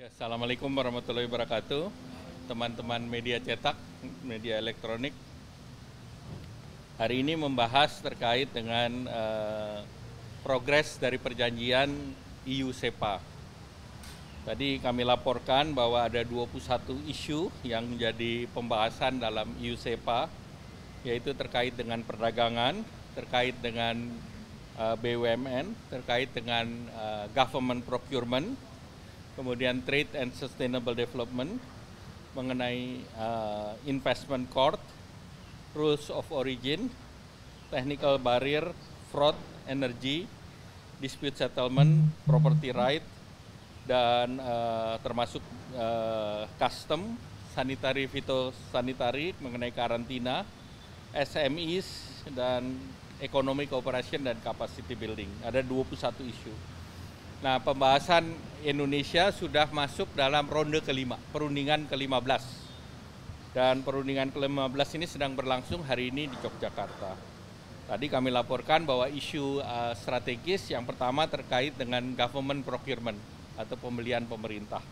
Ya, Assalamualaikum warahmatullahi wabarakatuh. Teman-teman media cetak, media elektronik. Hari ini membahas terkait dengan progres dari perjanjian EU-SEPA. Tadi kami laporkan bahwa ada 21 isu yang menjadi pembahasan dalam EU-SEPA, yaitu terkait dengan perdagangan, terkait dengan BUMN, terkait dengan government procurement, kemudian trade and sustainable development, mengenai investment court, rules of origin, technical barrier, fraud, energy, dispute settlement, property right, dan termasuk custom, sanitary, phytosanitary, mengenai karantina, SMEs, dan economic cooperation dan capacity building. Ada 21 isu. Nah, pembahasan Indonesia sudah masuk dalam ronde kelima, perundingan ke-15. Dan perundingan ke-15 ini sedang berlangsung hari ini di Yogyakarta. Tadi kami laporkan bahwa isu strategis yang pertama terkait dengan government procurement atau pembelian pemerintah.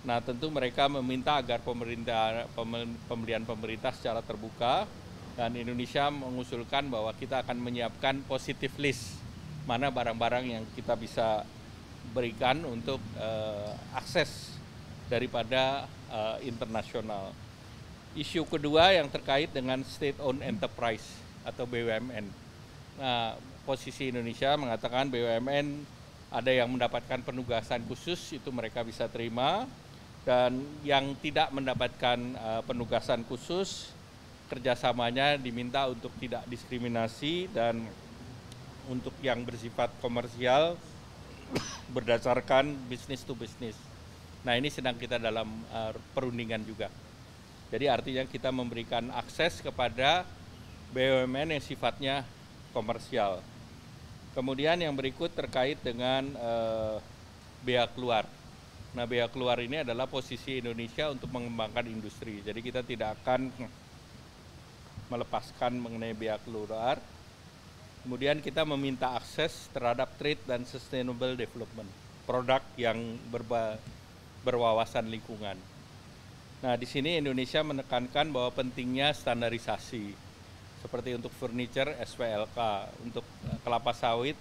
Nah, tentu mereka meminta agar pembelian pemerintah secara terbuka, dan Indonesia mengusulkan bahwa kita akan menyiapkan positive list mana barang-barang yang kita bisa berikan untuk akses daripada internasional. Isu kedua yang terkait dengan state-owned enterprise atau BUMN. Nah, posisi Indonesia mengatakan BUMN ada yang mendapatkan penugasan khusus, itu mereka bisa terima, dan yang tidak mendapatkan penugasan khusus, kerjasamanya diminta untuk tidak diskriminasi, dan untuk yang bersifat komersial berdasarkan business to business. Nah, ini sedang kita dalam perundingan juga. Jadi artinya kita memberikan akses kepada BUMN yang sifatnya komersial. Kemudian yang berikut terkait dengan bea keluar. Nah, bea keluar ini adalah posisi Indonesia untuk mengembangkan industri. Jadi kita tidak akan melepaskan mengenai bea keluar. Kemudian kita meminta akses terhadap trade dan sustainable development, produk yang berwawasan lingkungan. Nah, di sini Indonesia menekankan bahwa pentingnya standarisasi, seperti untuk furniture SPLK, untuk kelapa sawit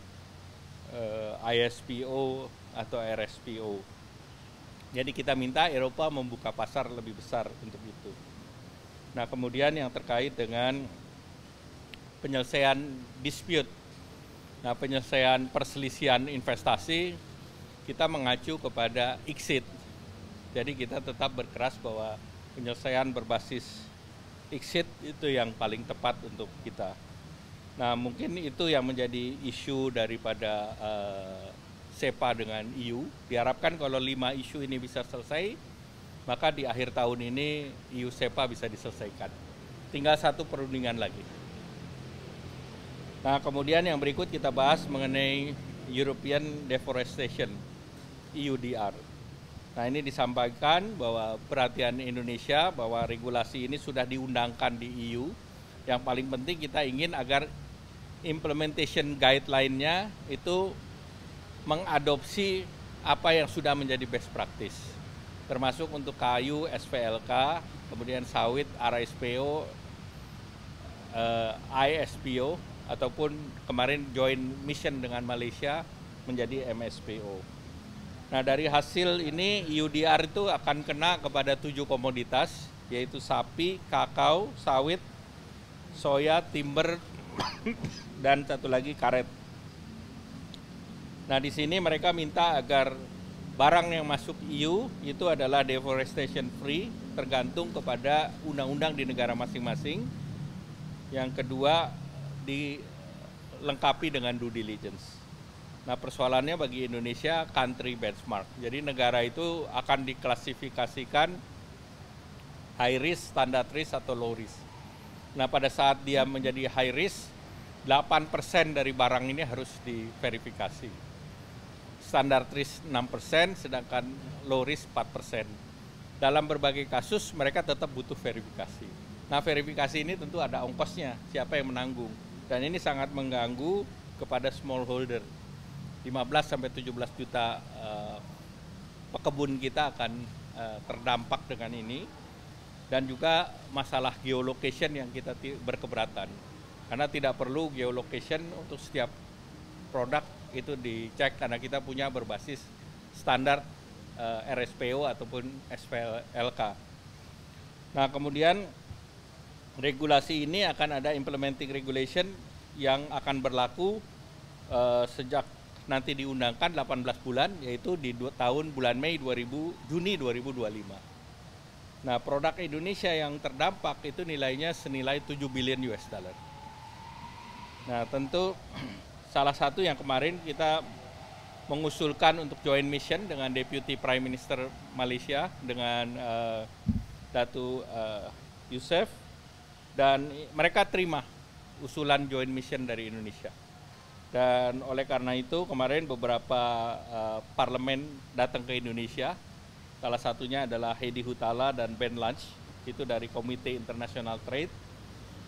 ISPO atau RSPO. Jadi kita minta Eropa membuka pasar lebih besar untuk itu. Nah, kemudian yang terkait dengan penyelesaian dispute. Nah, penyelesaian perselisihan investasi, kita mengacu kepada ICSID. Jadi kita tetap berkeras bahwa penyelesaian berbasis ICSID itu yang paling tepat untuk kita. Nah, mungkin itu yang menjadi isu daripada SEPA dengan EU. Diharapkan kalau 5 isu ini bisa selesai, maka di akhir tahun ini EU-SEPA bisa diselesaikan. Tinggal satu perundingan lagi. Nah, kemudian yang berikut kita bahas mengenai European Deforestation, EUDR. Nah, ini disampaikan bahwa perhatian Indonesia bahwa regulasi ini sudah diundangkan di EU. Yang paling penting kita ingin agar implementation guideline-nya itu mengadopsi apa yang sudah menjadi best practice. Termasuk untuk kayu, SPLK, kemudian sawit, RSPO, ISPO, ataupun kemarin joint mission dengan Malaysia menjadi MSPO. Nah, dari hasil ini EUDR itu akan kena kepada 7 komoditas, yaitu sapi, kakao, sawit, soya, timber, dan satu lagi karet. Nah, di sini mereka minta agar barang yang masuk EU itu adalah deforestation free, tergantung kepada undang-undang di negara masing-masing. Yang kedua, dilengkapi dengan due diligence. Nah, persoalannya bagi Indonesia country benchmark. Jadi negara itu akan diklasifikasikan high risk, standard risk, atau low risk. Nah, pada saat dia menjadi high risk, 8% dari barang ini harus diverifikasi. Standard risk 6%, sedangkan low risk 4%. Dalam berbagai kasus mereka tetap butuh verifikasi. Nah, verifikasi ini tentu ada ongkosnya, siapa yang menanggung. Dan ini sangat mengganggu kepada smallholder. 15 sampai 17 juta pekebun kita akan terdampak dengan ini, dan juga masalah geolocation yang kita berkeberatan, karena tidak perlu geolocation untuk setiap produk itu dicek, karena kita punya berbasis standar RSPO ataupun SPLK. Nah, kemudian regulasi ini akan ada implementing regulation yang akan berlaku sejak nanti diundangkan 18 bulan, yaitu di tahun bulan Mei Juni 2025. Nah, produk Indonesia yang terdampak itu nilainya senilai 7 billion US dollar. Nah, tentu salah satu yang kemarin kita mengusulkan untuk joint mission dengan Deputy Prime Minister Malaysia dengan Datu Yusof, dan mereka terima usulan joint mission dari Indonesia. Dan oleh karena itu kemarin beberapa parlemen datang ke Indonesia, salah satunya adalah Heidi Hutala dan Ben Lange, itu dari Komite International Trade.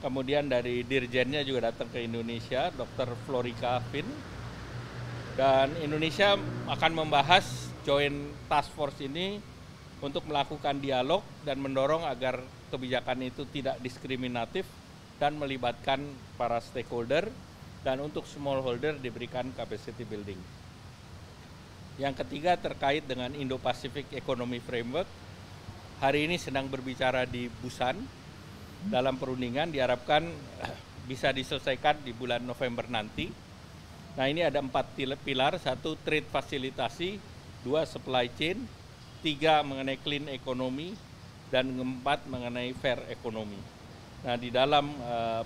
Kemudian dari dirjennya juga datang ke Indonesia, Dr. Florika Finn. Dan Indonesia akan membahas joint task force ini untuk melakukan dialog dan mendorong agar kebijakan itu tidak diskriminatif dan melibatkan para stakeholder, dan untuk smallholder diberikan capacity building. Yang ketiga terkait dengan Indo-Pacific Economy Framework. Hari ini sedang berbicara di Busan dalam perundingan, diharapkan bisa diselesaikan di bulan November nanti. Nah, ini ada 4 pilar, 1 trade fasilitasi, 2 supply chain, 3 mengenai clean economy, dan 4 mengenai fair economy. Nah, di dalam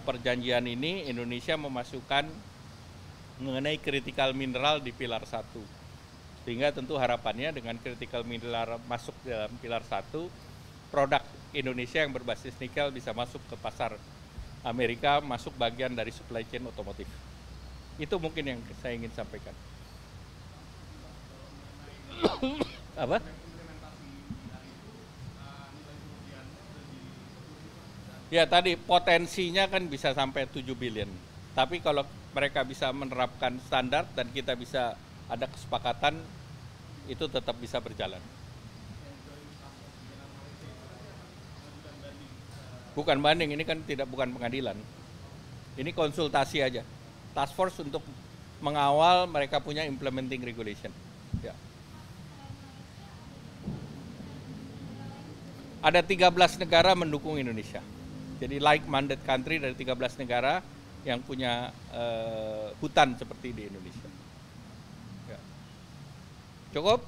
perjanjian ini Indonesia memasukkan mengenai critical mineral di pilar 1. Sehingga tentu harapannya dengan critical mineral masuk dalam pilar 1, produk Indonesia yang berbasis nikel bisa masuk ke pasar Amerika, masuk bagian dari supply chain otomotif. Itu mungkin yang saya ingin sampaikan. Apa? Ya, tadi potensinya kan bisa sampai 7 billion. Tapi kalau mereka bisa menerapkan standar dan kita bisa ada kesepakatan, itu tetap bisa berjalan. Bukan banding, ini kan bukan pengadilan. Ini konsultasi aja. Task force untuk mengawal mereka punya implementing regulation. Ya. Ada 13 negara mendukung Indonesia. Jadi like-minded country dari 13 negara yang punya hutan seperti di Indonesia. Ya. Cukup?